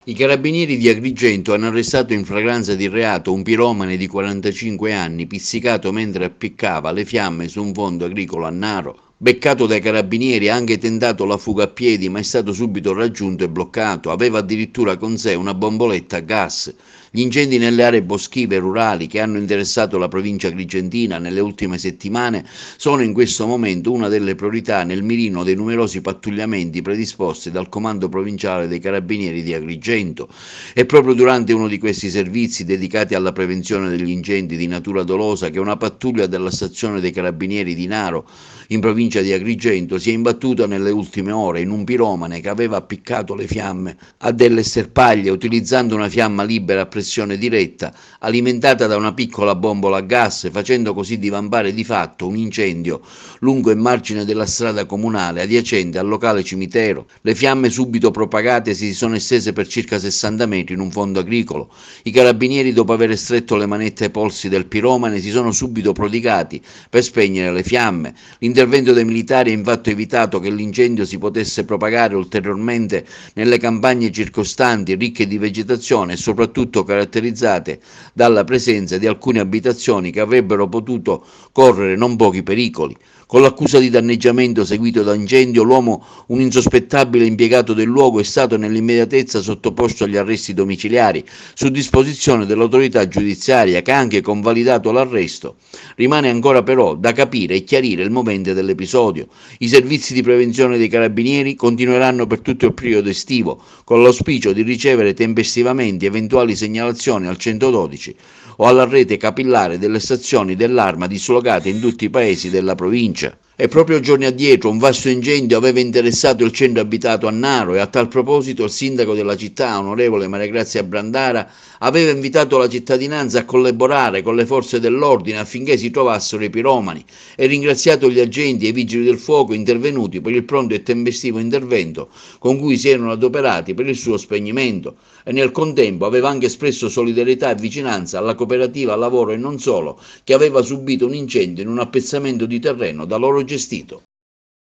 I carabinieri di Agrigento hanno arrestato in flagranza di reato un piromane di 45 anni pizzicato mentre appiccava le fiamme su un fondo agricolo a Naro. Beccato dai carabinieri ha anche tentato la fuga a piedi ma è stato subito raggiunto e bloccato. Aveva addirittura con sé una bomboletta a gas. Gli incendi nelle aree boschive rurali che hanno interessato la provincia agrigentina nelle ultime settimane sono in questo momento una delle priorità nel mirino dei numerosi pattugliamenti predisposti dal Comando Provinciale dei Carabinieri di Agrigento. È proprio durante uno di questi servizi dedicati alla prevenzione degli incendi di natura dolosa che una pattuglia della stazione dei Carabinieri di Naro, in provincia di Agrigento, si è imbattuta nelle ultime ore in un piromane che aveva appiccato le fiamme a delle sterpaglie utilizzando una fiamma libera a pressione diretta alimentata da una piccola bombola a gas, facendo così divampare di fatto un incendio lungo il margine della strada comunale adiacente al locale cimitero. Le fiamme subito propagate si sono estese per circa 60 metri in un fondo agricolo. I carabinieri, dopo aver stretto le manette ai polsi del piromane, si sono subito prodigati per spegnere le fiamme. L'intervento dei militari ha infatti evitato che l'incendio si potesse propagare ulteriormente nelle campagne circostanti, ricche di vegetazione e soprattutto caratterizzate dalla presenza di alcune abitazioni che avrebbero potuto correre non pochi pericoli. Con l'accusa di danneggiamento seguito da incendio, l'uomo, un insospettabile impiegato del luogo, è stato nell'immediatezza sottoposto agli arresti domiciliari su disposizione dell'autorità giudiziaria che ha anche convalidato l'arresto. Rimane ancora però da capire e chiarire il movente dell'episodio. I servizi di prevenzione dei carabinieri continueranno per tutto il periodo estivo, con l'auspicio di ricevere tempestivamente eventuali segnalazioni al 112 o alla rete capillare delle stazioni dell'Arma dislocate in tutti i paesi della provincia. E proprio giorni addietro un vasto incendio aveva interessato il centro abitato a Naro e a tal proposito il sindaco della città, onorevole Maria Grazia Brandara, aveva invitato la cittadinanza a collaborare con le forze dell'ordine affinché si trovassero i piromani e ringraziato gli agenti e i vigili del fuoco intervenuti per il pronto e tempestivo intervento con cui si erano adoperati per il suo spegnimento e nel contempo aveva anche espresso solidarietà e vicinanza alla cooperativa lavoro e non solo, che aveva subito un incendio in un appezzamento di terreno da loro gestito.